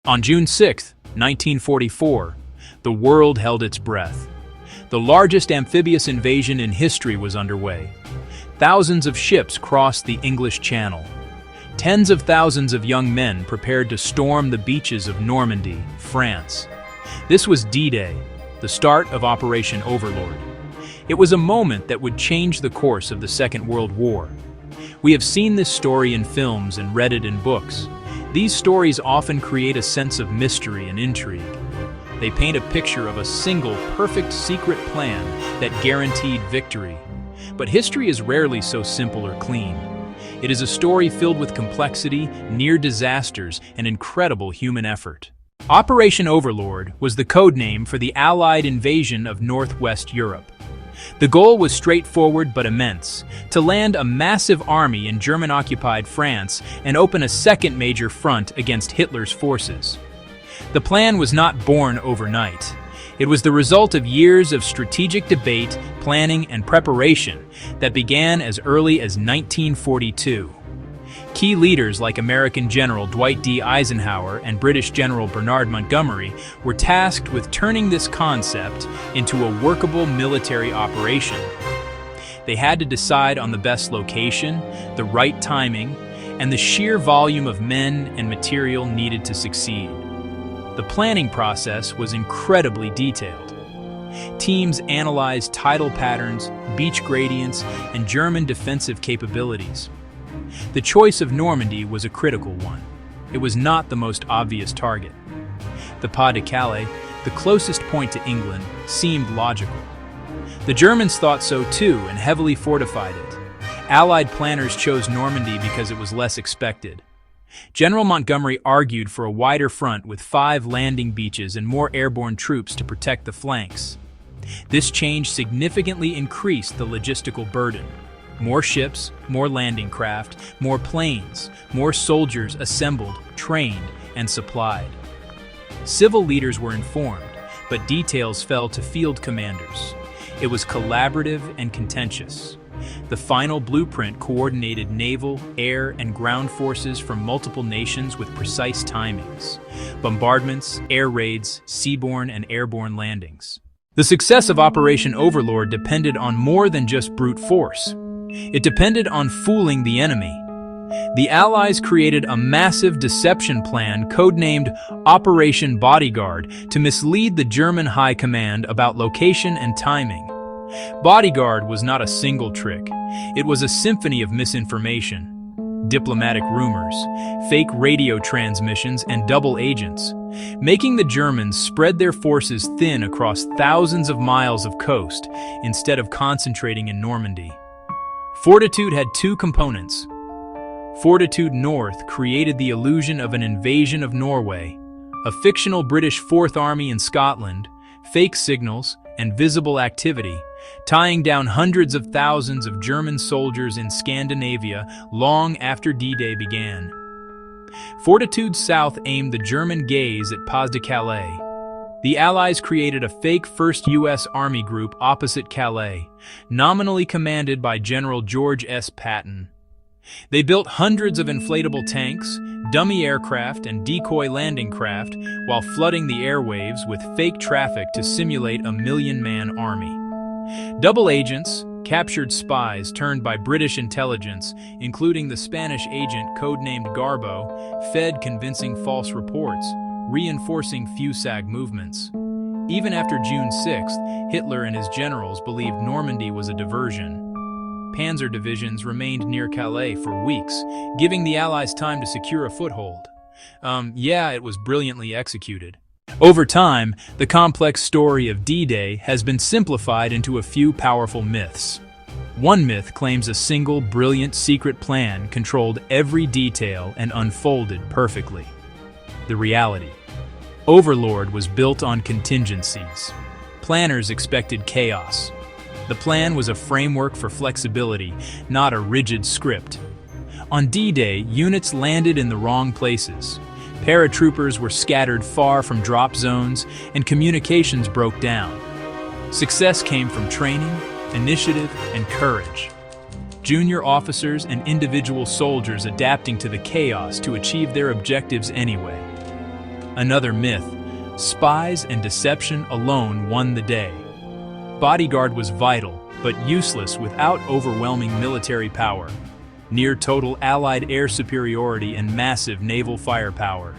On June 6, 1944, the world held its breath. The largest amphibious invasion in history was underway. Thousands of ships crossed the English Channel. Tens of thousands of young men prepared to storm the beaches of Normandy, France. This was D-Day, the start of Operation Overlord. It was a moment that would change the course of the Second World War. We have seen this story in films and read it in books. These stories often create a sense of mystery and intrigue. They paint a picture of a single, perfect secret plan that guaranteed victory. But history is rarely so simple or clean. It is a story filled with complexity, near disasters, and incredible human effort. Operation Overlord was the code name for the Allied invasion of Northwest Europe. The goal was straightforward but immense: to land a massive army in German-occupied France and open a second major front against Hitler's forces. The plan was not born overnight. It was the result of years of strategic debate, planning, and preparation that began as early as 1942. Key leaders like American General Dwight D. Eisenhower and British General Bernard Montgomery were tasked with turning this concept into a workable military operation. They had to decide on the best location, the right timing, and the sheer volume of men and material needed to succeed. The planning process was incredibly detailed. Teams analyzed tidal patterns, beach gradients, and German defensive capabilities. The choice of Normandy was a critical one. It was not the most obvious target. The Pas de Calais, the closest point to England, seemed logical. The Germans thought so too and heavily fortified it. Allied planners chose Normandy because it was less expected. General Montgomery argued for a wider front with 5 landing beaches and more airborne troops to protect the flanks. This change significantly increased the logistical burden. More ships, more landing craft, more planes, more soldiers assembled, trained, and supplied. Civil leaders were informed, but details fell to field commanders. It was collaborative and contentious. The final blueprint coordinated naval, air, and ground forces from multiple nations with precise timings: bombardments, air raids, seaborne and airborne landings. The success of Operation Overlord depended on more than just brute force. It depended on fooling the enemy. The Allies created a massive deception plan codenamed Operation Bodyguard to mislead the German High Command about location and timing. Bodyguard was not a single trick. It was a symphony of misinformation, diplomatic rumors, fake radio transmissions, and double agents, making the Germans spread their forces thin across thousands of miles of coast instead of concentrating in Normandy. Fortitude had 2 components. Fortitude North created the illusion of an invasion of Norway, a fictional British Fourth Army in Scotland, fake signals, and visible activity, tying down hundreds of thousands of German soldiers in Scandinavia long after D-Day began. Fortitude South aimed the German gaze at Pas de Calais. The Allies created a fake 1st U.S. Army group opposite Calais, nominally commanded by General George S. Patton. They built hundreds of inflatable tanks, dummy aircraft, and decoy landing craft while flooding the airwaves with fake traffic to simulate a 1,000,000-man army. Double agents, captured spies turned by British intelligence, including the Spanish agent codenamed Garbo, fed convincing false reports, reinforcing Fusag movements. Even after June 6th, Hitler and his generals believed Normandy was a diversion. Panzer divisions remained near Calais for weeks, giving the Allies time to secure a foothold. It was brilliantly executed. Over time, the complex story of D-Day has been simplified into a few powerful myths. One myth claims a single, brilliant secret plan controlled every detail and unfolded perfectly. The reality: Overlord was built on contingencies. Planners expected chaos. The plan was a framework for flexibility, not a rigid script. On D-Day, units landed in the wrong places. Paratroopers were scattered far from drop zones, and communications broke down. Success came from training, initiative, and courage. Junior officers and individual soldiers adapting to the chaos to achieve their objectives anyway. Another myth: spies and deception alone won the day. Bodyguard was vital, but useless without overwhelming military power, near-total Allied air superiority and massive naval firepower.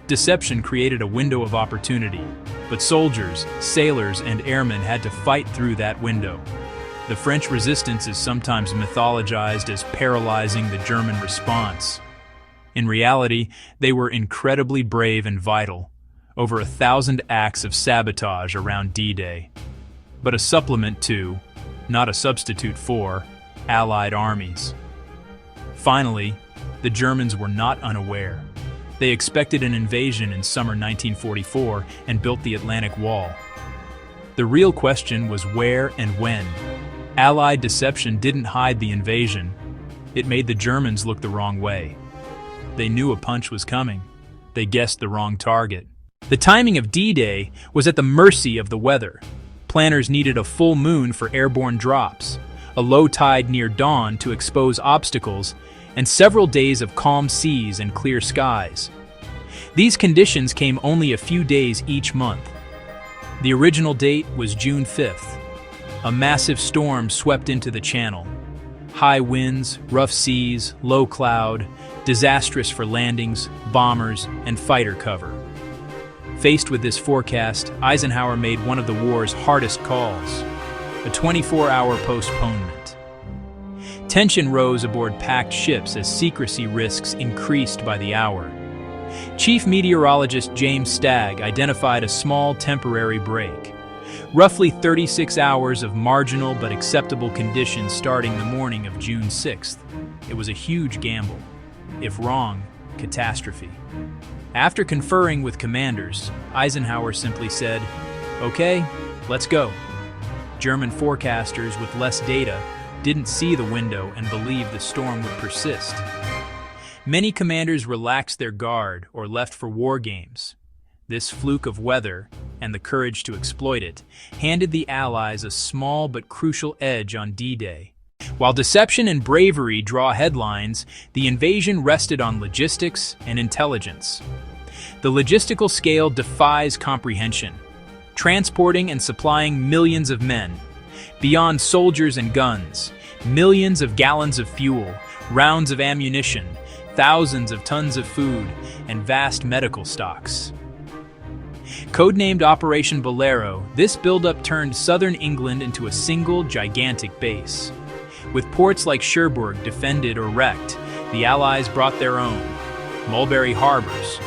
Deception created a window of opportunity, but soldiers, sailors, and airmen had to fight through that window. The French resistance is sometimes mythologized as paralyzing the German response. In reality, they were incredibly brave and vital. Over 1,000 acts of sabotage around D-Day. But a supplement to, not a substitute for, Allied armies. Finally, the Germans were not unaware. They expected an invasion in summer 1944 and built the Atlantic Wall. The real question was where and when. Allied deception didn't hide the invasion. It made the Germans look the wrong way. They knew a punch was coming. They guessed the wrong target. The timing of D-Day was at the mercy of the weather. Planners needed a full moon for airborne drops, a low tide near dawn to expose obstacles, and several days of calm seas and clear skies. These conditions came only a few days each month. The original date was June 5th. A massive storm swept into the channel. High winds, rough seas, low cloud, disastrous for landings, bombers, and fighter cover. Faced with this forecast, Eisenhower made one of the war's hardest calls, a 24-hour postponement. Tension rose aboard packed ships as secrecy risks increased by the hour. Chief meteorologist James Stagg identified a small temporary break. Roughly 36 hours of marginal but acceptable conditions starting the morning of June 6th. It was a huge gamble. If wrong, catastrophe. After conferring with commanders, Eisenhower simply said, "Okay, let's go." German forecasters with less data didn't see the window and believed the storm would persist. Many commanders relaxed their guard or left for war games. This fluke of weather, and the courage to exploit it, handed the Allies a small but crucial edge on D-Day. While deception and bravery draw headlines, the invasion rested on logistics and intelligence. The logistical scale defies comprehension, transporting and supplying millions of men. Beyond soldiers and guns, millions of gallons of fuel, rounds of ammunition, thousands of tons of food, and vast medical stocks. Codenamed Operation Bolero, this buildup turned southern England into a single gigantic base. With ports like Cherbourg defended or wrecked, the Allies brought their own. Mulberry harbors,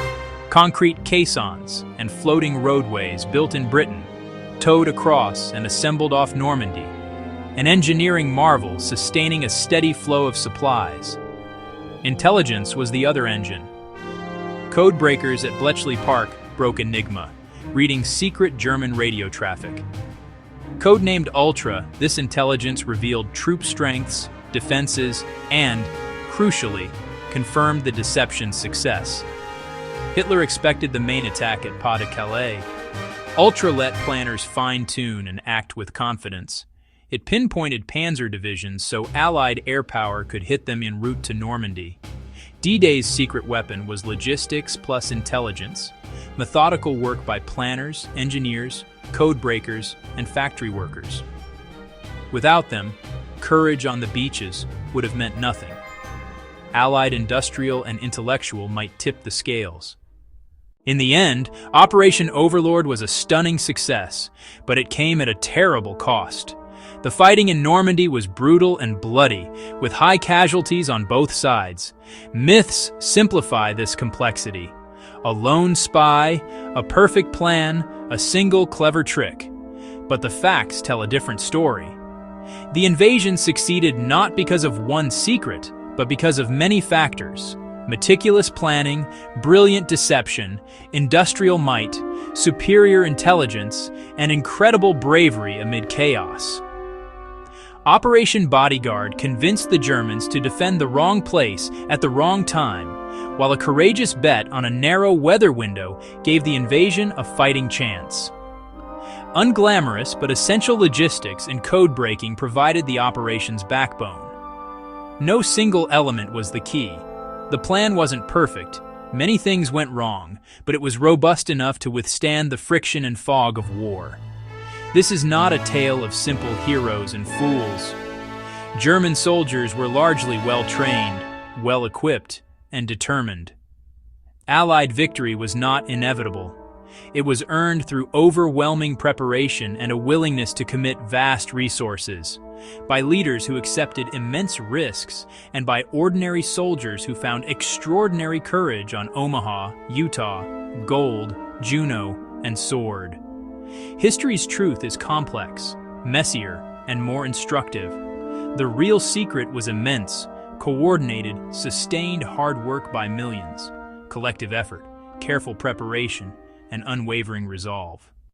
concrete caissons, and floating roadways built in Britain, towed across and assembled off Normandy. An engineering marvel sustaining a steady flow of supplies. Intelligence was the other engine. Code breakers at Bletchley Park broke Enigma, reading secret German radio traffic. Codenamed Ultra, this intelligence revealed troop strengths, defenses, and, crucially, confirmed the deception's success. Hitler expected the main attack at Pas-de-Calais. Ultra let planners fine-tune and act with confidence. It pinpointed panzer divisions so Allied air power could hit them en route to Normandy. D-Day's secret weapon was logistics plus intelligence, methodical work by planners, engineers, code breakers, and factory workers. Without them, courage on the beaches would have meant nothing. Allied industrial and intellectual might tip the scales. In the end, Operation Overlord was a stunning success, but it came at a terrible cost. The fighting in Normandy was brutal and bloody, with high casualties on both sides. Myths simplify this complexity. A lone spy, a perfect plan, a single clever trick. But the facts tell a different story. The invasion succeeded not because of one secret, but because of many factors. Meticulous planning, brilliant deception, industrial might, superior intelligence, and incredible bravery amid chaos. Operation Bodyguard convinced the Germans to defend the wrong place at the wrong time, while a courageous bet on a narrow weather window gave the invasion a fighting chance. Unglamorous but essential logistics and code breaking provided the operation's backbone. No single element was the key. The plan wasn't perfect, Many things went wrong, but it was robust enough to withstand the friction and fog of war. This is not a tale of simple heroes and fools. German soldiers were largely well-trained, well-equipped, and determined. Allied victory was not inevitable. It was earned through overwhelming preparation and a willingness to commit vast resources, by leaders who accepted immense risks, and by ordinary soldiers who found extraordinary courage on Omaha, Utah, Gold, Juno, and Sword. History's truth is complex, messier, and more instructive. The real secret was immense, coordinated, sustained hard work by millions, collective effort, careful preparation, and unwavering resolve.